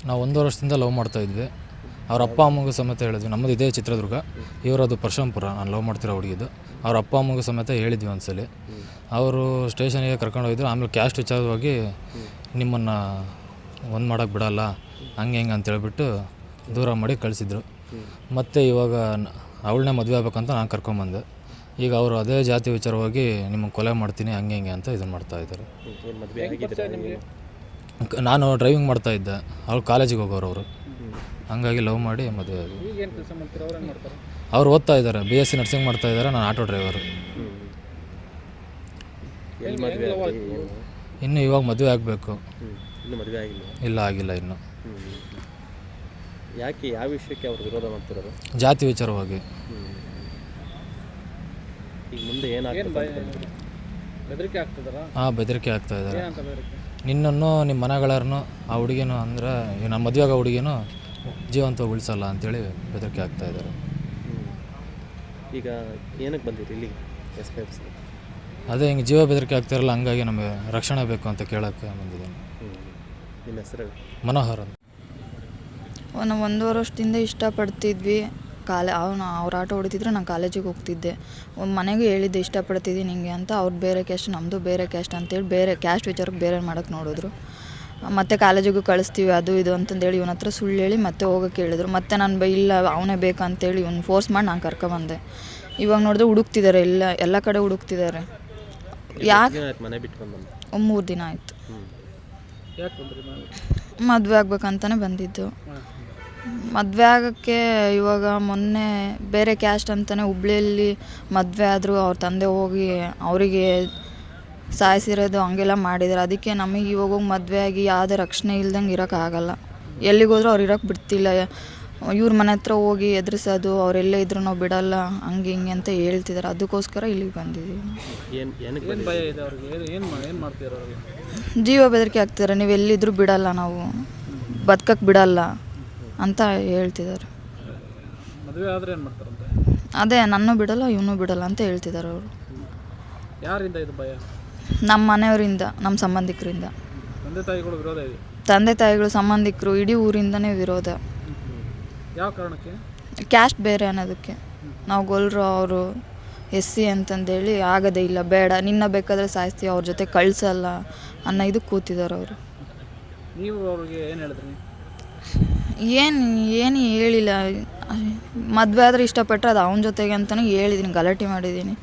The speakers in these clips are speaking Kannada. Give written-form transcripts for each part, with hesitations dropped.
ನಾವು 1 ವರ್ಷದಿಂದ ಲವ್ ಮಾಡ್ತಾಯಿದ್ವಿ. ಅವ್ರ ಅಪ್ಪ ಅಮ್ಮಗೂ ಸಮೇತ ಹೇಳಿದ್ವಿ. ನಮ್ಮದು ಇದೇ ಚಿತ್ರದುರ್ಗ, ಇವರದು ಪರಶಂಪುರ. ನಾನು ಲವ್ ಮಾಡ್ತಿರೋ ಹುಡುಗಿದ್ದು. ಅವ್ರ ಅಪ್ಪ ಅಮ್ಮಗೂ ಸಮೇತ ಹೇಳಿದ್ವಿ ಒಂದ್ಸಲ. ಅವರು ಸ್ಟೇಷನಿಗೆ ಕರ್ಕೊಂಡು ಹೋಗಿದ್ರು. ಆಮೇಲೆ ಕ್ಯಾಸ್ಟ್ ವಿಚಾರವಾಗಿ ನಿಮ್ಮನ್ನು ಒಂದು ಮಾಡೋಕ್ಕೆ ಬಿಡೋಲ್ಲ ಹಂಗೆ ಹಿಂಗೆ ಅಂತೇಳ್ಬಿಟ್ಟು ದೂರ ಮಾಡಿ ಕಳಿಸಿದ್ರು. ಮತ್ತು ಇವಾಗ ಅವಳನ್ನೇ ಮದುವೆ ಆಗ್ಬೇಕಂತ ನಾನು ಕರ್ಕೊಂಬಂದೆ. ಈಗ ಅವರು ಅದೇ ಜಾತಿ ವಿಚಾರವಾಗಿ ನಿಮಗೆ ಕೊಲೆ ಮಾಡ್ತೀನಿ ಹಂಗೆ ಹಿಂಗೆ ಅಂತ ಇದನ್ನು ಮಾಡ್ತಾಯಿದ್ದಾರೆ. ನಾನು ಡ್ರೈವಿಂಗ್ ಮಾಡ್ತಾಯಿದ್ದೆ, ಅವ್ರು ಕಾಲೇಜಿಗೆ ಹೋಗೋರು ಅವರು. ಹಂಗಾಗಿ ಲವ್ ಮಾಡಿ ಮದುವೆ ಆಗಿ ಅವ್ರು ಓದ್ತಾ ಇದ್ದಾರೆ, BSc ನರ್ಸಿಂಗ್ ಮಾಡ್ತಾಯಿದ್ದಾರೆ. ನಾನು ಆಟೋ ಡ್ರೈವರು. ಇನ್ನು ಇವಾಗ ಮದುವೆ ಆಗಬೇಕು. ಇಲ್ಲ ಆಗಿಲ್ಲ ಇನ್ನು. ಯಾಕೆ, ಯಾವ ವಿಷಯಕ್ಕೆ ಅವರು ವಿರೋಧ ಮಾಡ್ತಿರೋದು? ಜಾತಿ ವಿಚಾರವಾಗಿ. ಈಗ ಮುಂದೆ ಏನಾಗ್ತದೆ? ಬೆದರಿಕೆ ಆಗ್ತದಲ್ಲ? ಹಾಂ, ಬೆದರಿಕೆ ಆಗ್ತಾ ಇದ್ದಾರೆ. ನಿನ್ನನ್ನು ನಿಮ್ಮ ಮನೆಗಳಾರನು ಆ ಹುಡುಗಿನೂ ಅಂದರೆ ನಮ್ಮ ಮದುವೆ ಆಗೋ ಹುಡುಗಿನೂ ಜೀವಂತ ಉಳಿಸಲ್ಲ ಅಂತೇಳಿ ಬೆದರಿಕೆ ಆಗ್ತಾ ಇದ್ದಾರೆ. ಈಗ ಏನಕ್ಕೆ ಬಂದಿರಿ ಇಲ್ಲಿಗೆ? SPFC ಅದೇ ಹಿಂಗೆ ಜೀವ ಬೆದರಿಕೆ ಆಗ್ತಾರಲ್ಲ, ಹಂಗಾಗಿ ನಮಗೆ ರಕ್ಷಣೆ ಬೇಕು ಅಂತ ಕೇಳೋಕ್ಕೆ ಬಂದಿದ್ದೀನಿ. ನಿಮ್ಮ ಹೆಸರು? ಮನೋಹರ್ ಅಂತ. ನಾವು 1 ವರ್ಷದಿಂದ ಇಷ್ಟಪಡ್ತಿದ್ವಿ. ಅವ್ರು ಆಟೋ ಹೊಡಿತಿದ್ರು, ನಾನು ಕಾಲೇಜಿಗೆ ಹೋಗ್ತಿದ್ದೆ. ಮನೆಗೂ ಹೇಳಿದ್ದೆ ಇಷ್ಟಪಡ್ತಿದ್ದೀನಿ ಹಿಂಗೆ ಅಂತ. ಅವ್ರು ಬೇರೆ ಕ್ಯಾಸ್ಟ್, ನಮ್ಮದು ಬೇರೆ ಕ್ಯಾಸ್ಟ್ ಅಂತೇಳಿ ಬೇರೆ ಕ್ಯಾಸ್ಟ್ ವಿಚಾರಕ್ಕೆ ಬೇರೆ ಮಾಡೋಕ್ಕೆ ನೋಡಿದ್ರು. ಮತ್ತು ಕಾಲೇಜಿಗೂ ಕಳಿಸ್ತೀವಿ ಅದು ಇದು ಅಂತಂದೇಳಿ ಇವನ ಹತ್ರ ಸುಳ್ಳು ಹೇಳಿ ಮತ್ತೆ ಹೋಗೋಕ್ಕೆ ಹೇಳಿದ್ರು. ಮತ್ತು ನಾನು ಇಲ್ಲ ಅವನೇ ಬೇಕಂತೇಳಿ ಇವ್ನು ಫೋರ್ಸ್ ಮಾಡಿ ನಾನು ಕರ್ಕೊಬಂದೆ. ಇವಾಗ ನೋಡಿದ್ರೆ ಹುಡುಕ್ತಿದ್ದಾರೆ, ಎಲ್ಲ ಕಡೆ ಹುಡುಕ್ತಿದ್ದಾರೆ. ಯಾಕೆ? ಮನೆ ಬಿಟ್ಕೊಂಡು 3 ದಿನ ಆಯಿತು. ಮದುವೆ ಆಗ್ಬೇಕಂತಲೇ ಬಂದಿದ್ದು. ಮದುವೆ ಆಗೋಕ್ಕೆ ಇವಾಗ ಮೊನ್ನೆ ಬೇರೆ ಕ್ಯಾಸ್ಟ್ ಅಂತಲೇ ಹುಬ್ಳಿಯಲ್ಲಿ ಮದುವೆ ಆದರೂ ಅವ್ರ ತಂದೆ ಹೋಗಿ ಅವರಿಗೆ ಸಾಯಿಸಿರೋದು ಹಂಗೆಲ್ಲ ಮಾಡಿದ್ದಾರೆ. ಅದಕ್ಕೆ ನಮಗೆ ಇವಾಗ ಹೋಗಿ ಮದುವೆ ಆಗಿ ಯಾವುದೇ ರಕ್ಷಣೆ ಇಲ್ದಂಗೆ ಇರೋಕ್ಕಾಗಲ್ಲ. ಎಲ್ಲಿಗೋದ್ರೂ ಅವ್ರು ಇರೋಕ್ಕೆ ಬಿಡ್ತಿಲ್ಲ. ಇವ್ರ ಮನೆ ಹತ್ರ ಹೋಗಿ ಎದುರಿಸೋದು, ಅವರೆಲ್ಲೇ ಇದ್ರೂ ನಾವು ಬಿಡಲ್ಲ ಹಂಗೆ ಹಿಂಗೆ ಅಂತ ಹೇಳ್ತಿದ್ದಾರೆ. ಅದಕ್ಕೋಸ್ಕರ ಇಲ್ಲಿಗೆ ಬಂದಿದ್ದೀವಿ. ಜೀವ ಬೆದರಿಕೆ ಆಗ್ತಿದ್ದಾರೆ, ನೀವು ಎಲ್ಲಿದ್ದರೂ ಬಿಡಲ್ಲ, ನಾವು ಬದುಕಕ್ಕೆ ಬಿಡಲ್ಲ ಅಂತ ಹೇಳ್ತಿದ್ದಾರೆ. ಮದುವೆ ಆದರೆ ಏನು ಮಾಡ್ತಾರಂತೆ? ಅದೇ ನನ್ನೂ ಬಿಡಲ್ಲ ಇವನು ಬಿಡಲ್ಲ ಅಂತ ಹೇಳ್ತಿದ್ದಾರೆ ಅವರು. ಯಾರಿಂದ ಇದು ಭಯ? ನಮ್ಮ ಮನೆಯವರಿಂದ, ನಮ್ಮ ಸಂಬಂಧಿಕರಿಂದ. ತಂದೆ ತಾಯಿಗಳು ವಿರೋಧ ಇದೆ? ತಂದೆ ತಾಯಿಗಳು, ಸಂಬಂಧಿಕರು, ಇಡೀ ಊರಿಂದನೇ ವಿರೋಧ. ಯಾವ ಕಾರಣಕ್ಕೆ? ಕ್ಯಾಸ್ಟ್ ಬೇರೆ ಅನ್ನೋದಕ್ಕೆ. ನಾವು ಗೊಲ್ಲರು, ಅವರು SC ಅಂತಂದೇಳಿ ಆಗೋದೇ ಇಲ್ಲ, ಬೇಡ ನಿನ್ನ ಬೇಕಾದರೆ ಸಾಯಿಸ್ತೀವಿ, ಅವ್ರ ಜೊತೆ ಕಳಿಸಲ್ಲ ಅನ್ನೋ ಇದಕ್ಕೆ ಕೂತಿದ್ದಾರೆ ಅವರು. ನೀವು ಅವ್ರಿಗೆ ಏನು ಹೇಳಿದ್ರಿ? ಏನು ಹೇಳಿಲ್ಲ. ಮದುವೆ ಆದರೆ ಇಷ್ಟಪಟ್ಟರೆ ಅದು ಅವನ ಜೊತೆಗೆ ಅಂತಲೇ ಹೇಳಿದ್ದೀನಿ, ಗಲಾಟೆ ಮಾಡಿದ್ದೀನಿ.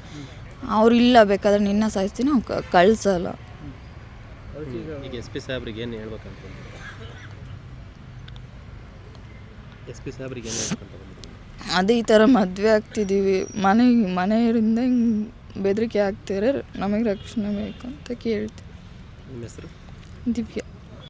ಅವ್ರು ಇಲ್ಲ ಬೇಕಾದ್ರೆ ನಿನ್ನ ಸಾಯಿಸ್ತೀನಿ, ಅವ್ನು ಕಳಿಸಲ್ಲ. ಈಗ SP ಸಾಹೇಬ್ರಿಗೆ ಏನು ಹೇಳ್ಬೇಕಂತ? SP ಸಾಹೇಬ್ರಿಗೆ ಏನು ಹೇಳ್ಬೇಕಂತ? ಅದೇ ಈ ಥರ ಮದುವೆ ಆಗ್ತಿದ್ದೀವಿ, ಮನೆಯವರಿಂದ ಹಿಂಗೆ ಬೆದರಿಕೆ ಆಗ್ತಿದ್ದಾರೆ, ನಮಗೆ ರಕ್ಷಣೆ ಬೇಕು ಅಂತ ಕೇಳ್ತೀವಿ. ನಿಮ್ಮ ಹೆಸರು? ದಿವ್ಯಾ.